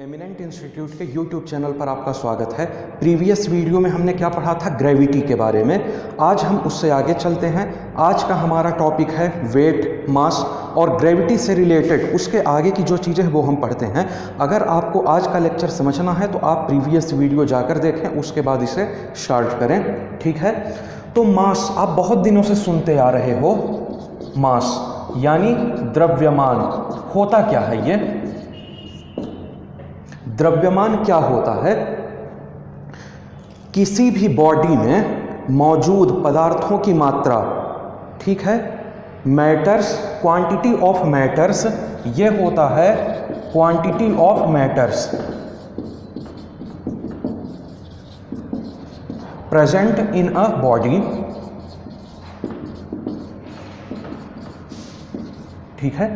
Eminent institute के YouTube channel पर आपका स्वागत है। प्रीवियस वीडियो में हमने क्या पढ़ा था, ग्रेविटी के बारे में। आज हम उससे आगे चलते हैं। आज का हमारा टॉपिक है वेट, मास और ग्रेविटी से रिलेटेड उसके आगे की जो चीज़ें हैं वो हम पढ़ते हैं। अगर आपको आज का लेक्चर समझना है तो आप प्रीवियस वीडियो जाकर देखें, उसके बाद इसे स्टार्ट करें, ठीक है। तो मास आप बहुत दिनों से सुनते आ रहे हो। मास यानी द्रव्यमान। होता क्या है ये? द्रव्यमान क्या होता है? किसी भी बॉडी में मौजूद पदार्थों की मात्रा, ठीक है, मैटर्स, क्वांटिटी ऑफ मैटर्स, ये होता है quantity of matters present in a body, ठीक है।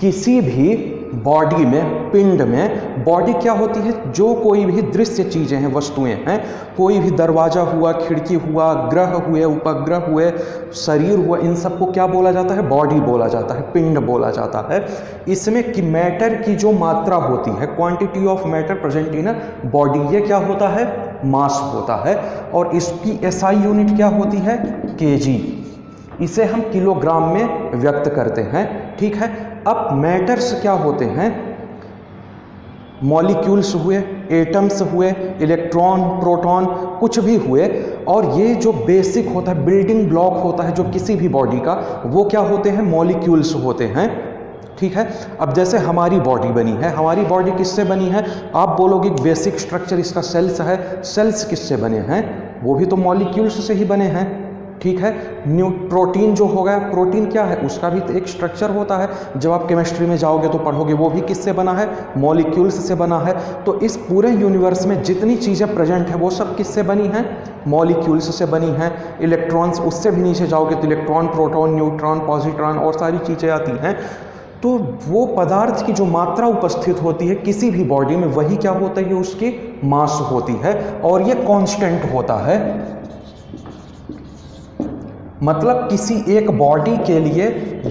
किसी भी बॉडी में, पिंड में, बॉडी क्या होती है? जो कोई भी दृश्य चीजें हैं, वस्तुएं हैं, कोई भी दरवाजा हुआ, खिड़की हुआ, ग्रह हुए, उपग्रह हुए, शरीर हुआ, इन सबको क्या बोला जाता है? बॉडी बोला जाता है, पिंड बोला जाता है। इसमें कि मैटर की जो मात्रा होती है, quantity of matter present in a body, ये क्या होता है? मास होता है। और इसकी एसआई यूनिट क्या होती है? केजी। इसे हम किलोग्राम में व्यक्त करते हैं, ठीक है। अब मैटर्स क्या होते हैं? मॉलिक्यूल्स हुए, एटम्स हुए, इलेक्ट्रॉन, प्रोटॉन, कुछ भी हुए। और ये जो बेसिक होता है, बिल्डिंग ब्लॉक होता है जो किसी भी बॉडी का, वो क्या होते हैं? मॉलिक्यूल्स होते हैं, ठीक है। अब जैसे हमारी बॉडी बनी है, हमारी बॉडी किससे बनी है? आप बोलोगे बेसिक स्ट्रक्चर इसका सेल्स है। सेल्स किससे बने हैं? वो भी तो मॉलिक्यूल्स से ही बने हैं, ठीक है। प्रोटीन जो होगा, प्रोटीन क्या है? उसका भी तो एक स्ट्रक्चर होता है। जब आप केमिस्ट्री में जाओगे तो पढ़ोगे, वो भी किससे बना है? मॉलिक्यूल्स से बना है। तो इस पूरे यूनिवर्स में जितनी चीज़ें प्रेजेंट है वो सब किससे बनी हैं? मॉलिक्यूल्स से बनी हैं। इलेक्ट्रॉन्स, उससे भी नीचे जाओगे तो इलेक्ट्रॉन, प्रोटॉन, न्यूट्रॉन, पॉजिट्रॉन और सारी चीज़ें आती हैं। तो वो पदार्थ की जो मात्रा उपस्थित होती है किसी भी बॉडी में, वही क्या होता है? उसकी मास होती है। और ये कांस्टेंट होता है। मतलब किसी एक बॉडी के लिए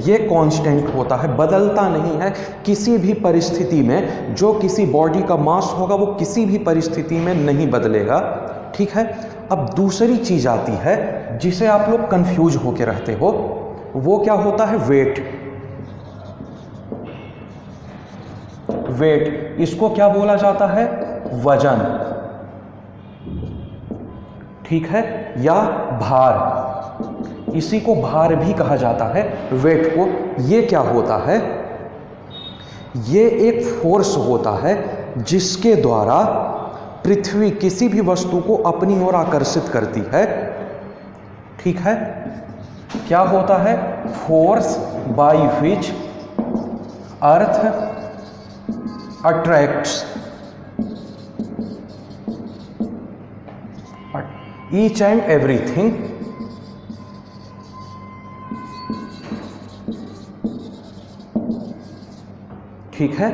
ये कांस्टेंट होता है, बदलता नहीं है किसी भी परिस्थिति में। जो किसी बॉडी का मास होगा वो किसी भी परिस्थिति में नहीं बदलेगा, ठीक है। अब दूसरी चीज आती है जिसे आप लोग कंफ्यूज होके रहते हो, वो क्या होता है? वेट। वेट, इसको क्या बोला जाता है? वजन, ठीक है, या भार। इसी को भार भी कहा जाता है, वेट को। ये क्या होता है? ये एक फोर्स होता है जिसके द्वारा पृथ्वी किसी भी वस्तु को अपनी ओर आकर्षित करती है, ठीक है। क्या होता है? Force by which earth attracts each and everything, ठीक है।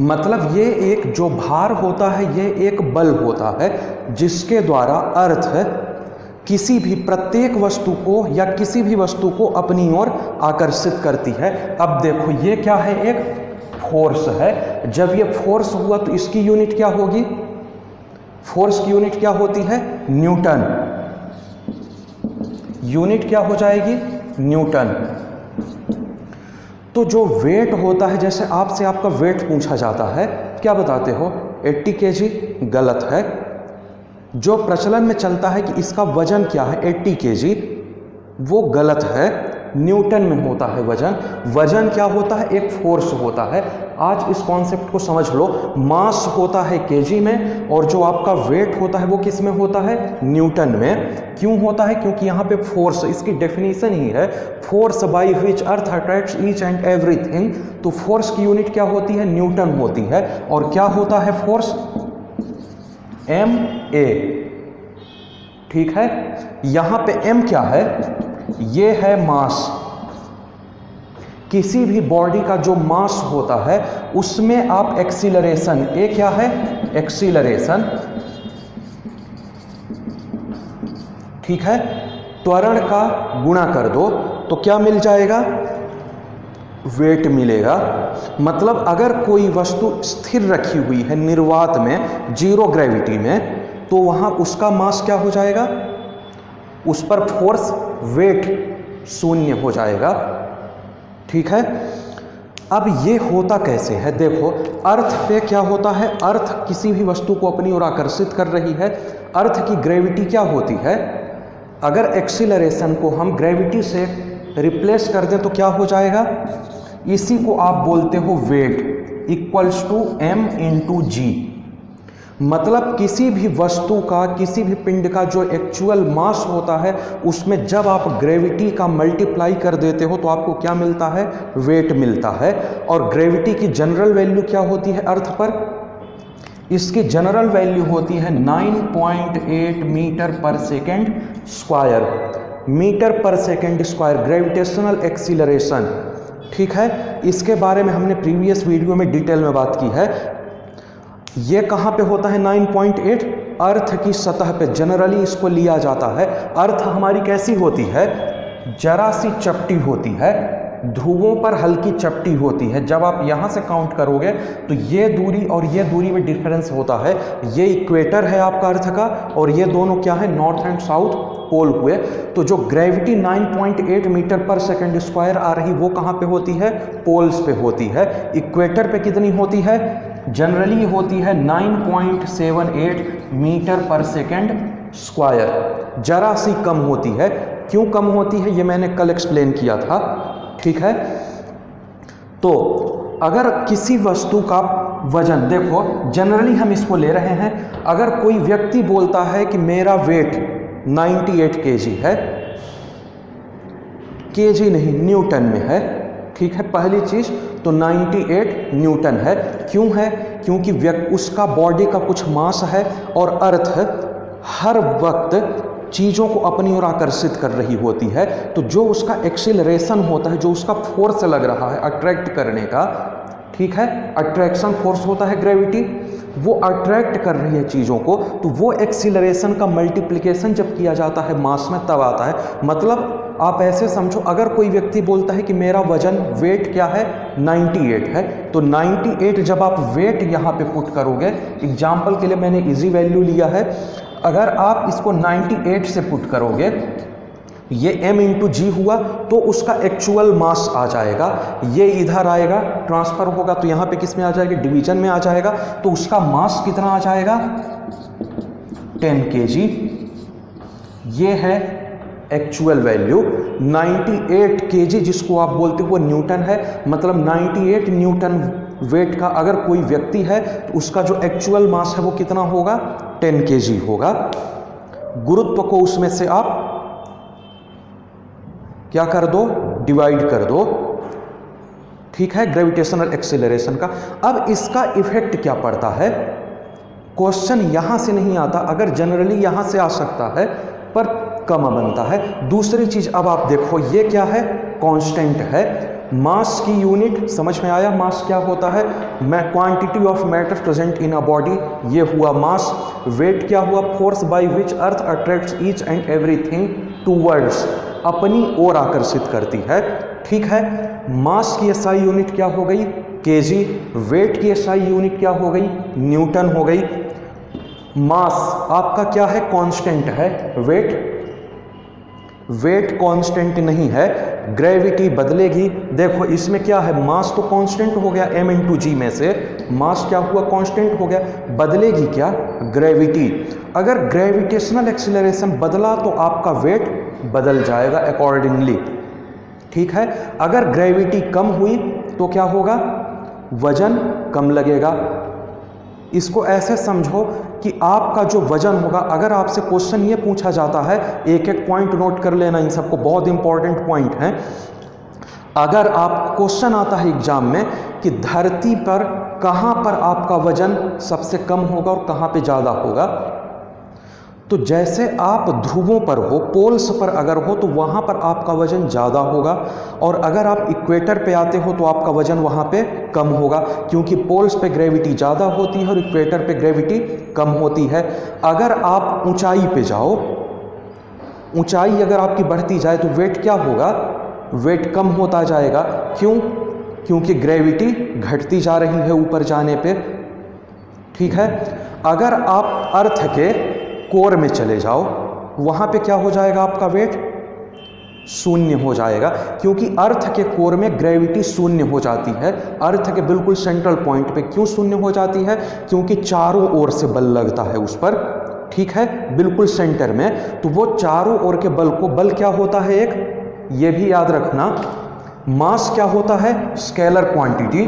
मतलब ये एक जो भार होता है, ये एक बल होता है जिसके द्वारा अर्थ किसी भी प्रत्येक वस्तु को या किसी भी वस्तु को अपनी ओर आकर्षित करती है। अब देखो ये क्या है? एक फोर्स है। जब ये फोर्स हुआ तो इसकी यूनिट क्या होगी? फोर्स की यूनिट क्या होती है? न्यूटन। यूनिट क्या हो जाएगी? न्यूटन। तो जो वेट होता है, जैसे आपसे आपका वेट पूछा जाता है, क्या बताते हो? 80 kg। गलत है। जो प्रचलन में चलता है कि इसका वजन क्या है? 80 kg, वो गलत है। न्यूटन में होता है वजन। वजन क्या होता है? एक फोर्स होता है। आज इस कॉन्सेप्ट को समझ लो। मास होता है केजी में, और जो आपका वेट होता है वो किस में होता है? न्यूटन में। क्यों होता है? क्योंकि यहाँ पे फोर्स, इसकी डेफिनेशन ही है force by which earth attracts each and everything. तो फोर्स की यूनिट क्या होती है? न्यूटन होती है। और क्या होता है फोर्स? MA, ठीक है। यहां पे M क्या है? ये है मास। किसी भी बॉडी का जो मास होता है उसमें आप एक्सीलरेशन, ए क्या है? एक्सीलरेशन, ठीक है। त्वरण का गुणा कर दो तो क्या मिल जाएगा? वेट मिलेगा। मतलब अगर कोई वस्तु स्थिर रखी हुई है निर्वात में, जीरो ग्रेविटी में, तो वहाँ उसका मास क्या हो जाएगा, उस पर फोर्स वेट शून्य हो जाएगा। ठीक है। अब ये होता कैसे है, देखो अर्थ पे क्या होता है, अर्थ किसी भी वस्तु को अपनी ओर आकर्षित कर रही है। अर्थ की ग्रेविटी क्या होती है, अगर एक्सीलरेशन को हम ग्रेविटी से रिप्लेस कर दें तो क्या हो जाएगा, इसी को आप बोलते हो weight equals to m into g. मतलब किसी भी वस्तु का, किसी भी पिंड का जो एक्चुअल मास होता है उसमें जब आप ग्रेविटी का मल्टीप्लाई कर देते हो तो आपको क्या मिलता है, वेट मिलता है। और ग्रेविटी की जनरल वैल्यू क्या होती है अर्थ पर, इसकी जनरल वैल्यू होती है 9.8 मीटर पर सेकेंड स्क्वायर, मीटर पर सेकेंड स्क्वायर ग्रेविटेशनल एक्सीलरेशन। ठीक है, इसके बारे में हमने प्रीवियस वीडियो में डिटेल में बात की है। ये कहाँ पे होता है 9.8, अर्थ की सतह पे जनरली इसको लिया जाता है। अर्थ हमारी कैसी होती है, जरा सी चपटी होती है, ध्रुवों पर हल्की चपटी होती है। जब आप यहाँ से काउंट करोगे तो ये दूरी और ये दूरी में डिफरेंस होता है। ये इक्वेटर है आपका अर्थ का, और ये दोनों क्या है, नॉर्थ एंड साउथ पोल हुए। तो जो ग्रेविटी 9.8 मीटर पर सेकेंड स्क्वायर आ रही वो कहाँ पे होती है, पोल्स पे होती है। इक्वेटर पे कितनी होती है, जनरली होती है 9.78 मीटर पर सेकेंड स्क्वायर, जरा सी कम होती है। क्यों कम होती है ये मैंने कल एक्सप्लेन किया था। ठीक है, तो अगर किसी वस्तु का वजन, देखो जनरली हम इसको ले रहे हैं, अगर कोई व्यक्ति बोलता है कि मेरा वेट 98 kg है, kg नहीं न्यूटन में है। ठीक है, पहली चीज तो 98 न्यूटन है। क्यों है, क्योंकि उसका बॉडी का कुछ मास है और अर्थ हर वक्त चीज़ों को अपनी ओर आकर्षित कर रही होती है। तो जो उसका एक्सीलरेशन होता है, जो उसका फोर्स लग रहा है अट्रैक्ट करने का, ठीक है, अट्रैक्शन फोर्स होता है ग्रेविटी, वो अट्रैक्ट कर रही है चीज़ों को, तो वो एक्सीलरेशन का मल्टीप्लिकेशन जब किया जाता है मास में तब आता है। मतलब आप ऐसे समझो, अगर कोई व्यक्ति बोलता है कि मेरा वजन वेट क्या है 98 है, तो 98 जब आप वेट यहाँ पे पुट करोगे, एग्जाम्पल के लिए मैंने इजी वैल्यू लिया है, अगर आप इसको 98 से पुट करोगे, ये m इंटू जी हुआ, तो उसका एक्चुअल मास आ जाएगा। ये इधर आएगा, ट्रांसफर होगा तो यहाँ पे किस में आ जाएगा, डिवीजन में आ जाएगा, तो उसका मास कितना आ जाएगा 10 kg। ये है एक्चुअल वैल्यू 98 kg, जिसको आप बोलते हो वो न्यूटन है। मतलब 98 न्यूटन वेट का अगर कोई व्यक्ति है तो उसका जो एक्चुअल मास है वो कितना होगा, 10 kg होगा। गुरुत्व को उसमें से आप क्या कर दो, डिवाइड कर दो। ठीक है, ग्रेविटेशनल एक्सेलरेशन का। अब इसका इफेक्ट क्या पड़ता है, क्वेश्चन यहां से नहीं आता, अगर जनरली यहां से आ सकता है पर कम बनता है। दूसरी चीज अब आप देखो, ये क्या है, कांस्टेंट है। मास की यूनिट समझ में आया, मास क्या होता है, quantity of matter present in a body, ये हुआ मास। वेट क्या हुआ, force by which earth attracts each and everything towards, अपनी ओर आकर्षित करती है। ठीक है, मास की एसआई यूनिट क्या हो गई, केजी। वेट की एसआई यूनिट क्या हो गई, न्यूटन हो गई। मास आपका क्या है, कांस्टेंट है। वेट कांस्टेंट नहीं है, ग्रेविटी बदलेगी। देखो इसमें क्या है, मास तो कांस्टेंट हो गया m इंटू जी में से, मास क्या हुआ, कांस्टेंट हो गया। बदलेगी क्या, ग्रेविटी। अगर ग्रेविटेशनल एक्सीलरेशन बदला तो आपका वेट बदल जाएगा अकॉर्डिंगली। ठीक है, अगर ग्रेविटी कम हुई तो क्या होगा, वजन कम लगेगा। इसको ऐसे समझो कि आपका जो वजन होगा, अगर आपसे क्वेश्चन ये पूछा जाता है, एक एक पॉइंट नोट कर लेना, इन सबको बहुत इंपॉर्टेंट पॉइंट हैं। अगर आप क्वेश्चन आता है एग्जाम में कि धरती पर कहाँ पर आपका वजन सबसे कम होगा और कहाँ पे ज़्यादा होगा, तो जैसे आप ध्रुवों पर हो, पोल्स पर अगर हो तो वहाँ पर आपका वजन ज़्यादा होगा, और अगर आप इक्वेटर पे आते हो तो आपका वजन वहाँ पे कम होगा, क्योंकि पोल्स पे ग्रेविटी ज़्यादा होती है और इक्वेटर पे ग्रेविटी कम होती है। अगर आप ऊंचाई पे जाओ, ऊंचाई अगर आपकी बढ़ती जाए तो वेट क्या होगा, वेट कम होता जाएगा। क्यों, क्योंकि ग्रेविटी घटती जा रही है ऊपर जाने पे। ठीक है, अगर आप अर्थ के कोर में चले जाओ, वहां पे क्या हो जाएगा, आपका वेट शून्य हो जाएगा, क्योंकि अर्थ के कोर में ग्रेविटी शून्य हो जाती है। अर्थ के बिल्कुल सेंट्रल पॉइंट पे क्यों शून्य हो जाती है, क्योंकि चारों ओर से बल लगता है उस पर। ठीक है, बिल्कुल सेंटर में, तो वो चारों ओर के बल को, बल क्या होता है एक, ये भी याद रखना, मास क्या होता है, स्केलर क्वांटिटी,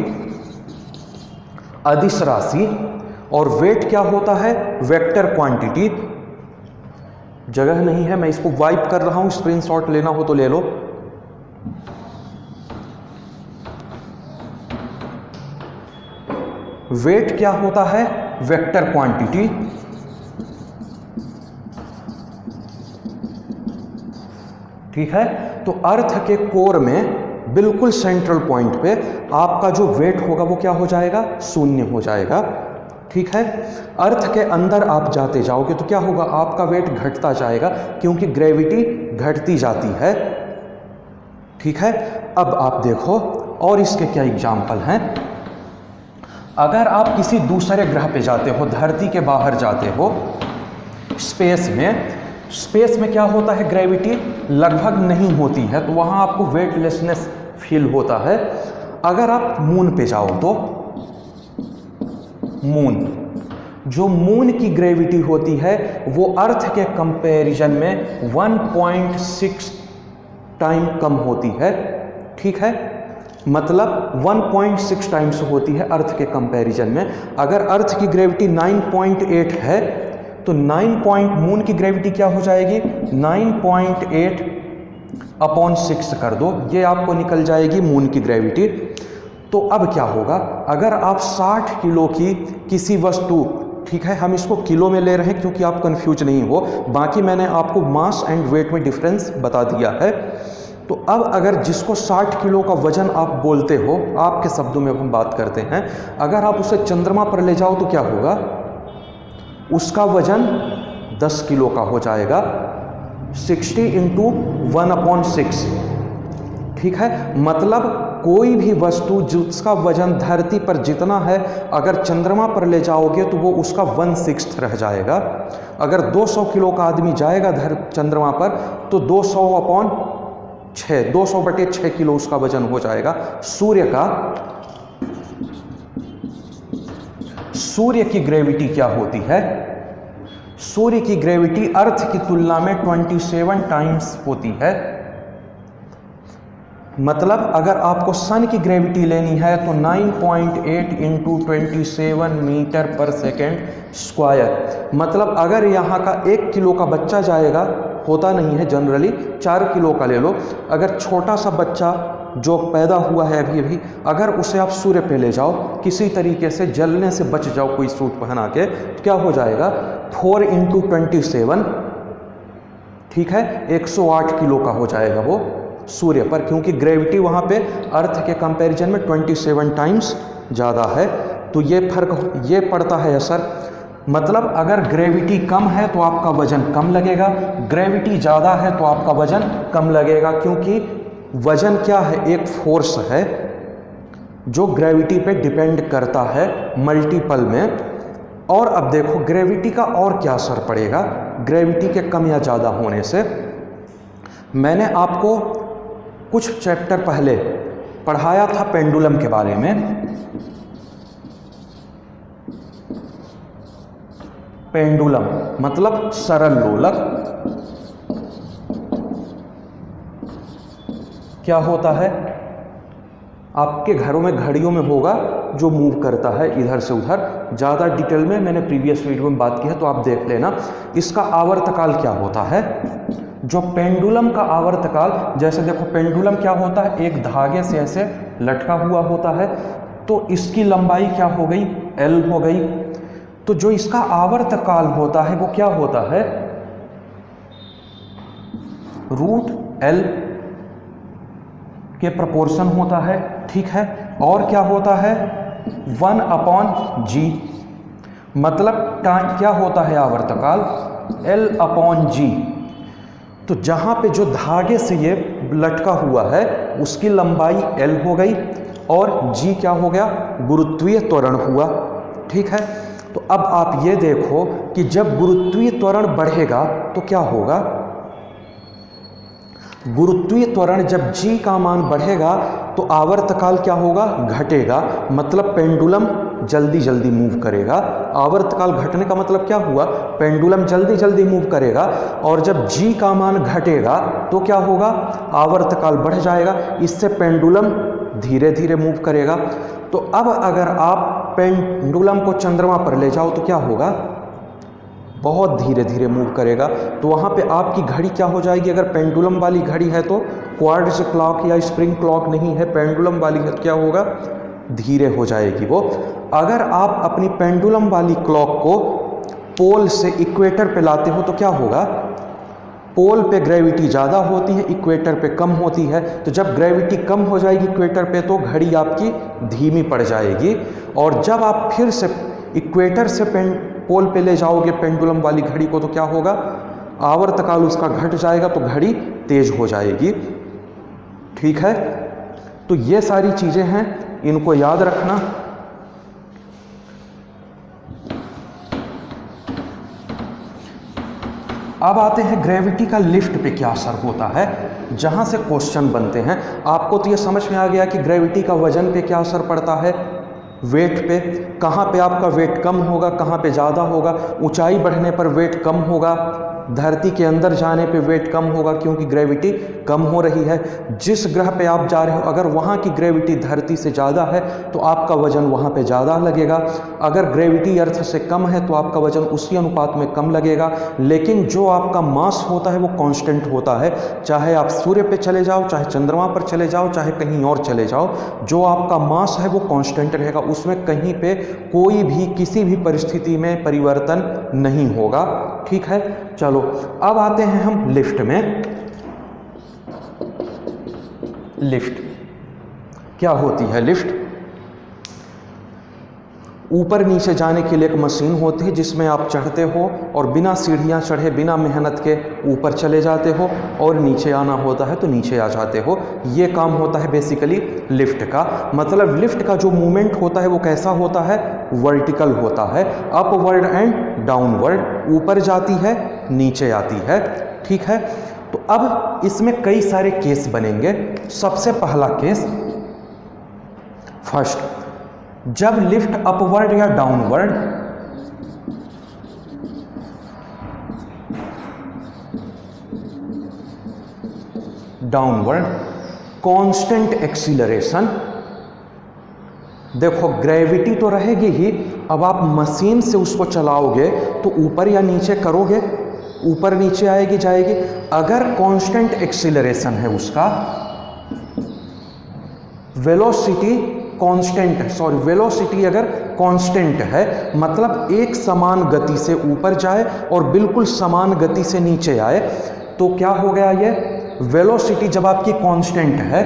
अदिश राशि, और वेट क्या होता है, वेक्टर क्वांटिटी। जगह नहीं है, मैं इसको वाइप कर रहा हूं, स्क्रीनशॉट लेना हो तो ले लो। वेट क्या होता है, वेक्टर क्वांटिटी। ठीक है, तो अर्थ के कोर में बिल्कुल सेंट्रल पॉइंट पे आपका जो वेट होगा वो क्या हो जाएगा, शून्य हो जाएगा। ठीक है, अर्थ के अंदर आप जाते जाओगे तो क्या होगा, आपका वेट घटता जाएगा, क्योंकि ग्रेविटी घटती जाती है। ठीक है, अब आप देखो और इसके क्या एग्जाम्पल हैं। अगर आप किसी दूसरे ग्रह पे जाते हो, धरती के बाहर जाते हो, स्पेस में क्या होता है, ग्रेविटी लगभग नहीं होती है, तो वहाँ आपको वेटलेसनेस फील होता है। अगर आप मून पे जाओ तो जो मून की ग्रेविटी होती है वो अर्थ के कंपैरिजन में 1.6 टाइम कम होती है। ठीक है, मतलब 1.6 टाइम्स होती है अर्थ के कंपैरिजन में। अगर अर्थ की ग्रेविटी 9.8 है तो मून की ग्रेविटी क्या हो जाएगी, 9.8 अपॉन 6 कर दो, ये आपको निकल जाएगी मून की ग्रेविटी। तो अब क्या होगा, अगर आप 60 किलो की किसी वस्तु, ठीक है, हम इसको किलो में ले रहे हैं क्योंकि आप कंफ्यूज नहीं हो, बाकी मैंने आपको मास एंड वेट में डिफरेंस बता दिया है। तो अब अगर जिसको 60 किलो का वजन आप बोलते हो, आपके शब्दों में हम बात करते हैं, अगर आप उसे चंद्रमा पर ले जाओ तो क्या होगा, उसका वजन 10 किलो का हो जाएगा, 60 इंटू 1/6। ठीक है, मतलब कोई भी वस्तु जिसका वजन धरती पर जितना है, अगर चंद्रमा पर ले जाओगे तो वो उसका 1/6 रह जाएगा। अगर 200 किलो का आदमी जाएगा चंद्रमा पर तो 200/6 किलो उसका वजन हो जाएगा। सूर्य की ग्रेविटी क्या होती है, सूर्य की ग्रेविटी अर्थ की तुलना में 27 टाइम्स होती है। मतलब अगर आपको सन की ग्रेविटी लेनी है तो 9.8 इंटू 27 मीटर पर सेकेंड स्क्वायर। मतलब अगर यहाँ का 1 किलो का बच्चा जाएगा, होता नहीं है जनरली, 4 किलो का ले लो, अगर छोटा सा बच्चा जो पैदा हुआ है अभी, अगर उसे आप सूर्य पे ले जाओ, किसी तरीके से जलने से बच जाओ कोई सूट पहना के, तो क्या हो जाएगा, 4 इंटू 27, ठीक है, 108 किलो का हो जाएगा वो सूर्य पर, क्योंकि ग्रेविटी वहाँ पे अर्थ के कंपैरिजन में 27 टाइम्स ज़्यादा है। तो ये फर्क ये पड़ता है असर। मतलब अगर ग्रेविटी कम है तो आपका वजन कम लगेगा, ग्रेविटी ज़्यादा है तो आपका वजन कम लगेगा, क्योंकि वजन क्या है, एक फोर्स है जो ग्रेविटी पे डिपेंड करता है मल्टीपल में। और अब देखो ग्रेविटी का और क्या असर पड़ेगा ग्रेविटी के कम या ज़्यादा होने से। मैंने आपको कुछ चैप्टर पहले पढ़ाया था पेंडुलम के बारे में। पेंडुलम मतलब सरल लोलक। क्या होता है, आपके घरों में घड़ियों में होगा जो मूव करता है इधर से उधर। ज़्यादा डिटेल में मैंने प्रीवियस वीडियो में बात की है तो आप देख लेना। इसका आवर्तकाल क्या होता है, जो पेंडुलम का आवर्तकाल, जैसे देखो पेंडुलम क्या होता है, एक धागे से ऐसे लटका हुआ होता है, तो इसकी लंबाई क्या हो गई, L हो गई। तो जो इसका आवर्तकाल होता है वो क्या होता है, √L के प्रोपोर्शन होता है, ठीक है। और क्या होता है, 1/G, मतलब क्या होता है आवर्तकाल, L/G। तो जहाँ पे जो धागे से ये लटका हुआ है उसकी लंबाई L हो गई, और g क्या हो गया, गुरुत्वीय त्वरण हुआ। ठीक है, तो अब आप ये देखो कि जब गुरुत्वीय त्वरण बढ़ेगा तो क्या होगा, गुरुत्वीय त्वरण जब g का मान बढ़ेगा तो आवर्तकाल क्या होगा, घटेगा, मतलब पेंडुलम जल्दी जल्दी मूव करेगा। आवर्तकाल घटने का मतलब क्या हुआ, पेंडुलम जल्दी जल्दी मूव करेगा। और जब g का मान घटेगा तो क्या होगा, आवर्तकाल बढ़ जाएगा, इससे पेंडुलम धीरे धीरे मूव करेगा। तो अब अगर आप पेंडुलम को चंद्रमा पर ले जाओ तो क्या होगा, बहुत धीरे धीरे मूव करेगा। तो वहाँ पे आपकी घड़ी क्या हो जाएगी, अगर पेंडुलम वाली घड़ी है तो क्वार्ट्ज क्लॉक या स्प्रिंग क्लॉक नहीं है, पेंडुलम वाली है तो क्या होगा, धीरे हो जाएगी वो। अगर आप अपनी पेंडुलम वाली क्लॉक को पोल से इक्वेटर पे लाते हो तो क्या होगा, पोल पे ग्रेविटी ज़्यादा होती है, इक्वेटर पे कम होती है। तो जब ग्रेविटी कम हो जाएगी इक्वेटर पे तो घड़ी आपकी धीमी पड़ जाएगी। और जब आप फिर से इक्वेटर से पोल पे ले जाओगे पेंडुलम वाली घड़ी को तो क्या होगा, आवर्तकाल उसका घट जाएगा तो घड़ी तेज हो जाएगी। ठीक है, तो ये सारी चीज़ें हैं, इनको याद रखना। अब आते हैं ग्रेविटी का लिफ्ट पे क्या असर होता है, जहां से क्वेश्चन बनते हैं। आपको तो ये समझ में आ गया कि ग्रेविटी का वजन पे क्या असर पड़ता है, वेट पे, कहाँ पे आपका वेट कम होगा, कहाँ पे ज़्यादा होगा। ऊंचाई बढ़ने पर वेट कम होगा, धरती के अंदर जाने पे वेट कम होगा क्योंकि ग्रेविटी कम हो रही है। जिस ग्रह पे आप जा रहे हो अगर वहाँ की ग्रेविटी धरती से ज़्यादा है तो आपका वजन वहाँ पे ज़्यादा लगेगा, अगर ग्रेविटी अर्थ से कम है तो आपका वजन उसी अनुपात में कम लगेगा। लेकिन जो आपका मास होता है वो कांस्टेंट होता है, चाहे आप सूर्य पे चले जाओ, चाहे चंद्रमा पर चले जाओ, चाहे कहीं और चले जाओ, जो आपका मास है वो कांस्टेंट रहेगा, उसमें कहीं पे कोई भी किसी भी परिस्थिति में परिवर्तन नहीं होगा। ठीक है, चलो अब आते हैं हम लिफ्ट में। लिफ्ट क्या होती है, लिफ्ट ऊपर नीचे जाने के लिए एक मशीन होती है जिसमें आप चढ़ते हो और बिना सीढ़ियां चढ़े बिना मेहनत के ऊपर चले जाते हो, और नीचे आना होता है तो नीचे आ जाते हो। ये काम होता है बेसिकली लिफ्ट का। मतलब लिफ्ट का जो मूवमेंट होता है वो कैसा होता है, वर्टिकल होता है, अपवर्ड एंड डाउनवर्ड, ऊपर जाती है नीचे आती है। ठीक है, तो अब इसमें कई सारे केस बनेंगे। सबसे पहला केस, फर्स्ट, जब लिफ्ट अपवर्ड या डाउनवर्ड कांस्टेंट एक्सीलरेशन, देखो ग्रेविटी तो रहेगी ही, अब आप मशीन से उसको चलाओगे तो ऊपर या नीचे करोगे, ऊपर नीचे आएगी जाएगी। अगर कांस्टेंट एक्सीलरेशन है उसका, वेलोसिटी कांस्टेंट है, सॉरी वेलोसिटी अगर कांस्टेंट है मतलब एक समान गति से ऊपर जाए और बिल्कुल समान गति से नीचे आए, तो क्या हो गया, ये वेलोसिटी जब आपकी कांस्टेंट है,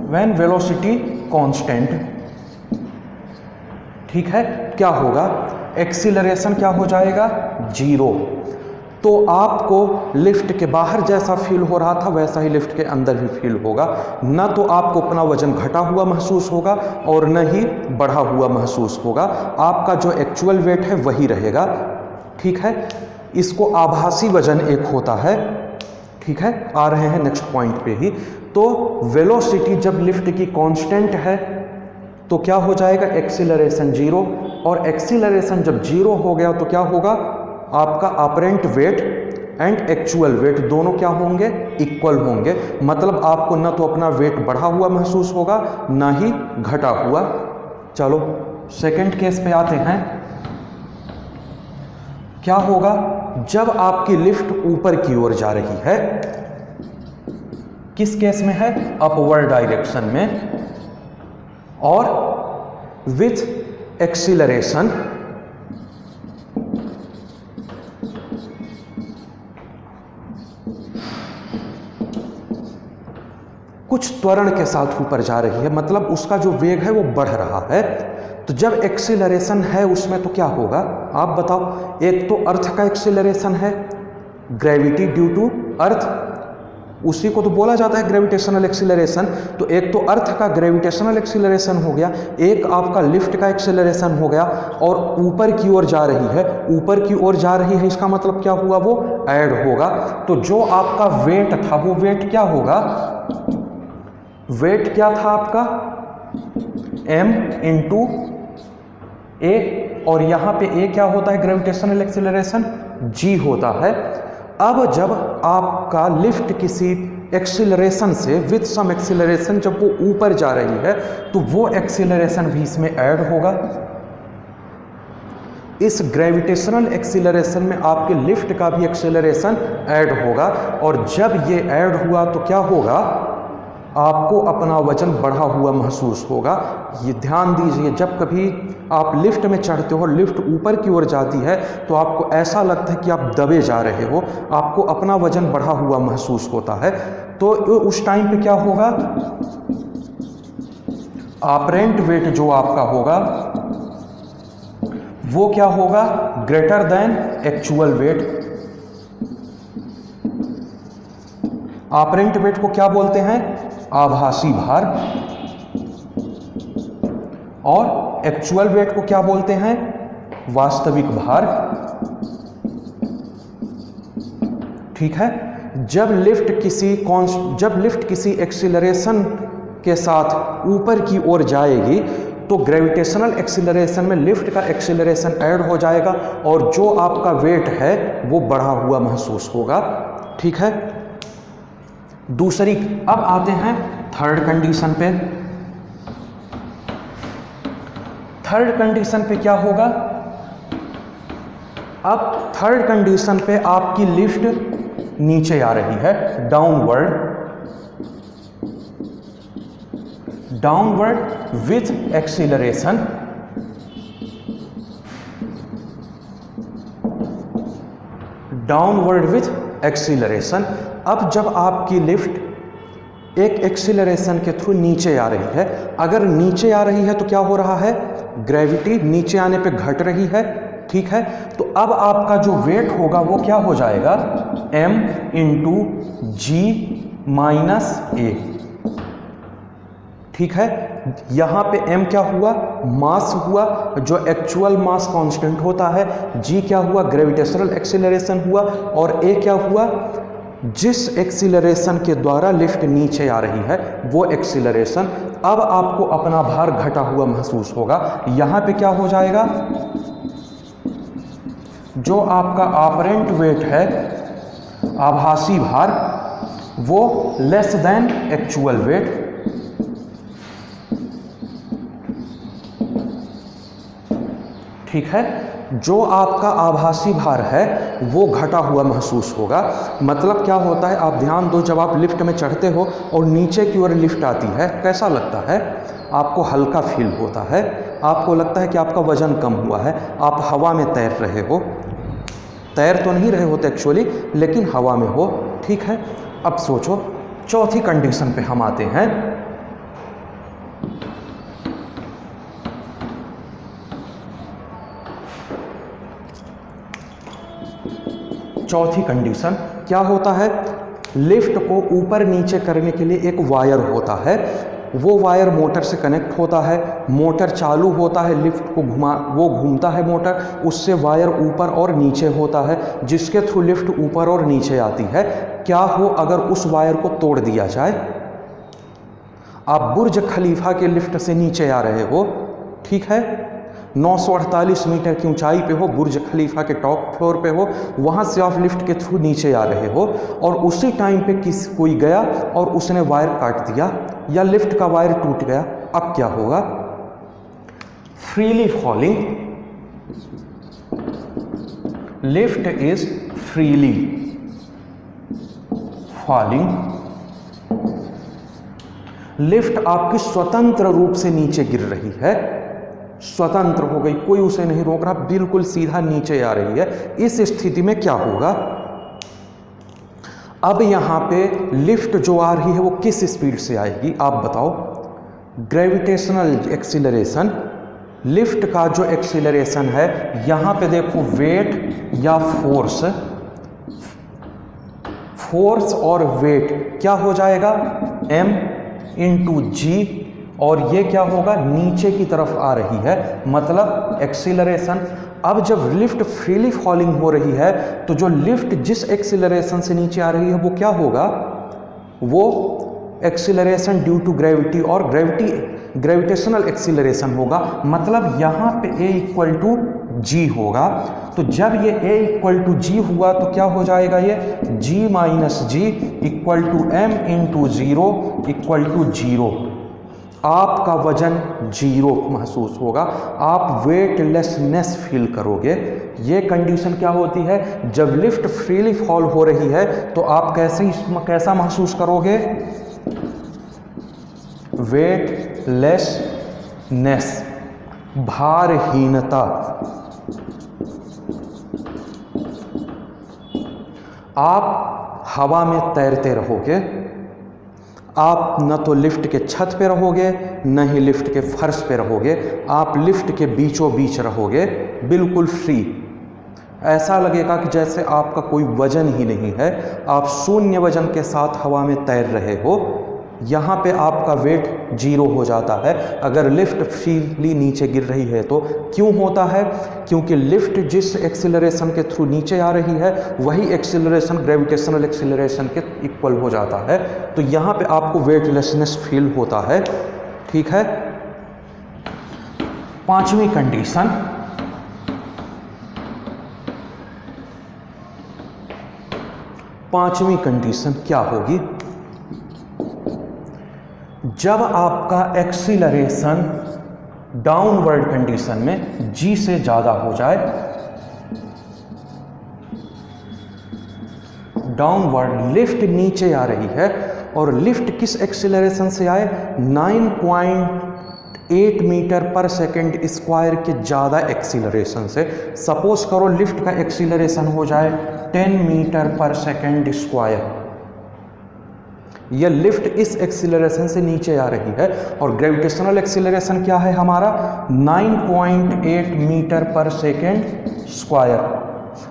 व्हेन वेलोसिटी कांस्टेंट, ठीक है, क्या होगा, एक्सीलरेशन क्या हो जाएगा, जीरो। तो आपको लिफ्ट के बाहर जैसा फील हो रहा था वैसा ही लिफ्ट के अंदर भी फील होगा। न तो आपको अपना वजन घटा हुआ महसूस होगा और न ही बढ़ा हुआ महसूस होगा, आपका जो एक्चुअल वेट है वही रहेगा। ठीक है, इसको आभासी वजन एक होता है। ठीक है, आ रहे हैं नेक्स्ट पॉइंट पे ही। तो वेलोसिटी जब लिफ्ट की कांस्टेंट है तो क्या हो जाएगा, एक्सीलरेशन जीरो, और एक्सीलरेशन जब जीरो हो गया तो क्या होगा, आपका apparent wait and actual wait दोनों क्या होंगे, इक्वल होंगे। मतलब आपको न तो अपना वेट बढ़ा हुआ महसूस होगा ना ही घटा हुआ। चलो सेकंड केस पे आते हैं। क्या होगा, जब आपकी लिफ्ट ऊपर की ओर जा रही है, किस केस में है, अपवर्ड डायरेक्शन में, और विथ एक्सीलरेशन कुछ त्वरण के साथ ऊपर जा रही है, मतलब उसका जो वेग है वो बढ़ रहा है। तो जब एक्सीलरेशन है उसमें तो क्या होगा, आप बताओ। एक तो अर्थ का एक्सीलरेशन है, ग्रेविटी ड्यू टू अर्थ, उसी को तो बोला जाता है ग्रेविटेशनल एक्सीलरेशन। तो एक तो अर्थ का ग्रेविटेशनल एक्सीलरेशन हो गया, एक आपका लिफ्ट का एक्सीलरेशन हो गया, और ऊपर की ओर जा रही है, ऊपर की ओर जा रही है, इसका मतलब क्या हुआ, वो ऐड होगा। तो जो आपका वेट था वो वेट क्या होगा, वेट क्या था आपका m इंटू ए, और यहाँ पे ए क्या होता है ग्रेविटेशनल एक्सीलरेशन, g होता है। अब जब आपका लिफ्ट किसी एक्सीलरेशन से विथ सम एक्सीलरेशन जब वो ऊपर जा रही है तो वो एक्सीलरेशन भी इसमें ऐड होगा। इस ग्रेविटेशनल एक्सीलरेशन में आपके लिफ्ट का भी एक्सीलरेशन ऐड होगा, और जब ये ऐड हुआ तो क्या होगा, आपको अपना वजन बढ़ा हुआ महसूस होगा। ये ध्यान दीजिए, जब कभी आप लिफ्ट में चढ़ते हो, लिफ्ट ऊपर की ओर जाती है तो आपको ऐसा लगता है कि आप दबे जा रहे हो, आपको अपना वजन बढ़ा हुआ महसूस होता है। तो उस टाइम पे क्या होगा, ऑपरेंट वेट जो आपका होगा वो क्या होगा, greater than actual weight. Apparent weight को क्या बोलते हैं, आभासी भार, और एक्चुअल वेट को क्या बोलते हैं, वास्तविक भार। ठीक है। जब लिफ्ट किसी एक्सीलरेशन के साथ ऊपर की ओर जाएगी तो ग्रेविटेशनल एक्सीलरेशन में लिफ्ट का एक्सीलरेशन ऐड हो जाएगा, और जो आपका वेट है वो बढ़ा हुआ महसूस होगा। ठीक है। दूसरी, अब आते हैं थर्ड कंडीशन पे। थर्ड कंडीशन पे क्या होगा, अब थर्ड कंडीशन पे आपकी लिफ्ट नीचे आ रही है, downward with acceleration. Downward with acceleration. अब जब आपकी लिफ्ट एक एक्सीलरेशन के थ्रू नीचे आ रही है, अगर नीचे आ रही है तो क्या हो रहा है, ग्रेविटी नीचे आने पे घट रही है। ठीक है। तो अब आपका जो वेट होगा वो क्या हो जाएगा, m इंटू जी माइनस ए। ठीक है। यहां पे m क्या हुआ, मास हुआ, जो एक्चुअल मास कांस्टेंट होता है। g क्या हुआ, ग्रेविटेशनल एक्सीलरेशन हुआ, और a क्या हुआ, जिस एक्सीलरेशन के द्वारा लिफ्ट नीचे आ रही है वो एक्सीलरेशन। अब आपको अपना भार घटा हुआ महसूस होगा। यहां पे क्या हो जाएगा, जो आपका ऑपरेंट वेट है, आभासी भार, वो लेस देन एक्चुअल वेट। ठीक है। जो आपका आभासी भार है वो घटा हुआ महसूस होगा। मतलब क्या होता है, आप ध्यान दो, जब आप लिफ्ट में चढ़ते हो और नीचे की ओर लिफ्ट आती है, कैसा लगता है, आपको हल्का फील होता है, आपको लगता है कि आपका वजन कम हुआ है, आप हवा में तैर रहे हो, तैर तो नहीं रहे होते एक्चुअली, लेकिन हवा में हो। ठीक है। अब सोचो, चौथी कंडीशन पे हम आते हैं। चौथी कंडीशन क्या होता है, लिफ्ट को ऊपर नीचे करने के लिए एक वायर होता है, वो वायर मोटर से कनेक्ट होता है, मोटर चालू होता है, लिफ्ट को वो घूमता है मोटर, उससे वायर ऊपर और नीचे होता है, जिसके थ्रू लिफ्ट ऊपर और नीचे आती है। क्या हो अगर उस वायर को तोड़ दिया जाए, आप बुर्ज खलीफा के लिफ्ट से नीचे आ रहे हो, ठीक है, 948 मीटर की ऊंचाई पे हो, बुर्ज खलीफा के टॉप फ्लोर पे हो, वहाँ से आप लिफ्ट के थ्रू नीचे आ रहे हो, और उसी टाइम पे कोई गया और उसने वायर काट दिया या लिफ्ट का वायर टूट गया। अब क्या होगा, freely falling, lift is freely falling, lift आपकी स्वतंत्र रूप से नीचे गिर रही है, स्वतंत्र हो गई, कोई उसे नहीं रोक रहा, बिल्कुल सीधा नीचे आ रही है। इस स्थिति में क्या होगा, अब यहां पे लिफ्ट जो आ रही है वो किस स्पीड से आएगी आप बताओ। ग्रेविटेशनल एक्सीलरेशन, लिफ्ट का जो एक्सीलरेशन है, यहां पे देखो वेट या फोर्स, फोर्स और वेट क्या हो जाएगा, m इंटू जी, और ये क्या होगा, नीचे की तरफ आ रही है, मतलब एक्सीलरेशन। अब जब लिफ्ट फ्रीली फॉलिंग हो रही है तो जो लिफ्ट जिस एक्सीलरेशन से नीचे आ रही है वो क्या होगा, वो एक्सीलरेशन ड्यू टू ग्रेविटी और ग्रेविटेशनल एक्सीलरेशन होगा। मतलब यहाँ पे A इक्वल टू जी होगा। तो जब ये A इक्वल टू जी हुआ तो क्या हो जाएगा, ये G minus G equal to m into zero equal to zero. आपका वजन जीरो महसूस होगा, आप वेटलेसनेस फील करोगे। ये कंडीशन क्या होती है, जब लिफ्ट फ्रीली फॉल हो रही है तो आप कैसा महसूस करोगे, वेटलेसनेस, भारहीनता। आप हवा में तैरते रहोगे, आप न तो लिफ्ट के छत पे रहोगे न ही लिफ्ट के फर्श पे रहोगे, आप लिफ्ट के बीचों बीच रहोगे, बिल्कुल फ्री। ऐसा लगेगा कि जैसे आपका कोई वजन ही नहीं है, आप शून्य वजन के साथ हवा में तैर रहे हो। यहाँ पे आपका वेट जीरो हो जाता है अगर लिफ्ट फ्रीली नीचे गिर रही है तो। क्यों होता है, क्योंकि लिफ्ट जिस एक्सीलरेशन के थ्रू नीचे आ रही है वही एक्सीलरेशन ग्रेविटेशनल एक्सीलरेशन के इक्वल हो जाता है। तो यहाँ पे आपको वेटलेसनेस फील होता है। ठीक है, पांचवी कंडीशन, पांचवी कंडीशन क्या होगी, जब आपका एक्सीलरेशन डाउनवर्ड कंडीशन में g से ज़्यादा हो जाए, डाउनवर्ड लिफ्ट नीचे आ रही है और लिफ्ट किस एक्सीलरेशन से आए, 9.8 मीटर पर सेकेंड स्क्वायर के ज़्यादा एक्सीलरेशन से। सपोज करो लिफ्ट का एक्सीलरेशन हो जाए 10 मीटर पर सेकेंड स्क्वायर, यह लिफ्ट इस एक्सीलरेशन से नीचे आ रही है और ग्रेविटेशनल एक्सीलरेशन क्या है हमारा, 9.8 मीटर पर सेकेंड स्क्वायर।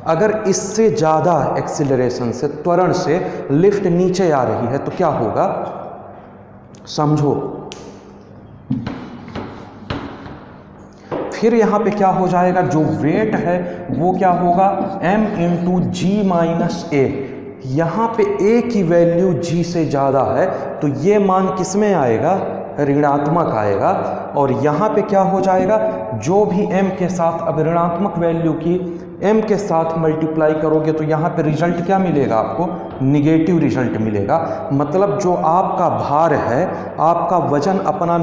अगर इससे ज़्यादा एक्सीलरेशन से, त्वरण से लिफ्ट नीचे आ रही है तो क्या होगा, समझो। फिर यहाँ पे क्या हो जाएगा, जो वेट है वो क्या होगा, m इंटू जी माइनस ए। यहाँ पे a की वैल्यू g से ज़्यादा है तो ये मान किस में आएगा, ऋणात्मक आएगा। और यहाँ पे क्या हो जाएगा, जो भी m के साथ, अब ऋणात्मक वैल्यू की m के साथ मल्टीप्लाई करोगे तो यहाँ पे रिजल्ट क्या मिलेगा, आपको निगेटिव रिजल्ट मिलेगा। मतलब जो आपका भार है, आपका वजन अपना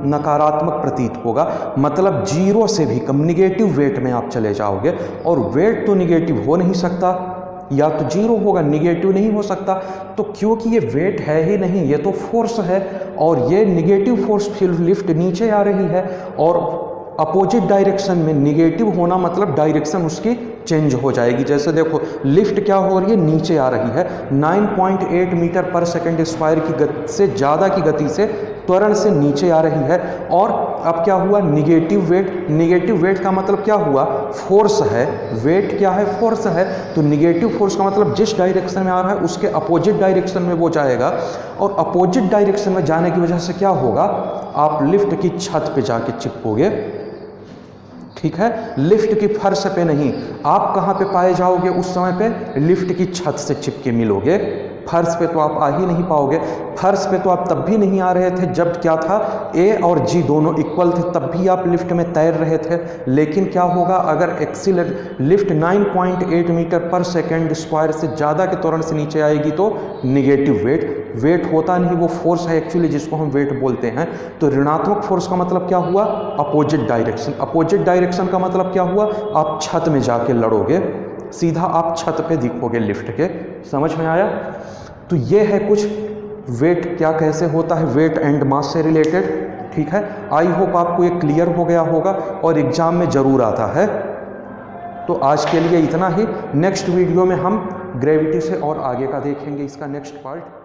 नकारात्मक प्रतीत होगा, मतलब जीरो से भी कम निगेटिव वेट में आप चले जाओगे। और वेट तो निगेटिव हो नहीं सकता, या तो जीरो होगा, निगेटिव नहीं हो सकता। तो क्योंकि ये वेट है ही नहीं, ये तो फोर्स है और ये निगेटिव फोर्स फील्ड लिफ्ट नीचे आ रही है और अपोजिट डायरेक्शन में निगेटिव होना मतलब डायरेक्शन उसकी चेंज हो जाएगी। जैसे देखो लिफ्ट क्या हो रही है, नीचे आ रही है, 9.8 मीटर पर सेकेंड स्क्वायर की गति से ज़्यादा की गति से त्वरण से नीचे आ रही है। और अब क्या हुआ, निगेटिव वेट। निगेटिव वेट का मतलब क्या हुआ, फोर्स है। वेट क्या है, फोर्स है। तो निगेटिव फोर्स का मतलब जिस डायरेक्शन में आ रहा है उसके अपोजिट डायरेक्शन में वो जाएगा और अपोजिट डायरेक्शन में जाने की वजह से क्या होगा, आप लिफ्ट की छत पे जाके चिपकोगे। ठीक है, लिफ्ट की फर्श पे नहीं। आप कहाँ पे पाए जाओगे उस समय पे, लिफ्ट की छत से चिपके मिलोगे। फर्श पे तो आप आ ही नहीं पाओगे। फर्श पे तो आप तब भी नहीं आ रहे थे जब क्या था, ए और जी दोनों इक्वल थे, तब भी आप लिफ्ट में तैर रहे थे। लेकिन क्या होगा, अगर लिफ्ट 9.8 मीटर पर सेकेंड स्क्वायर से ज़्यादा के त्वरण से नीचे आएगी तो निगेटिव वेट होता नहीं, वो फोर्स है एक्चुअली जिसको हम वेट बोलते हैं। तो ऋणात्मक फोर्स का मतलब क्या हुआ, अपोजिट डायरेक्शन। अपोजिट डायरेक्शन का मतलब क्या हुआ, आप छत में जाके लड़ोगे, सीधा आप छत पे दिखोगे लिफ्ट के। समझ में आया। तो ये है कुछ वेट क्या कैसे होता है, वेट एंड मास से रिलेटेड। ठीक है, आई होप आपको ये क्लियर हो गया होगा और एग्जाम में ज़रूर आता है। तो आज के लिए इतना ही। नेक्स्ट वीडियो में हम ग्रेविटी से और आगे का देखेंगे, इसका नेक्स्ट पार्ट।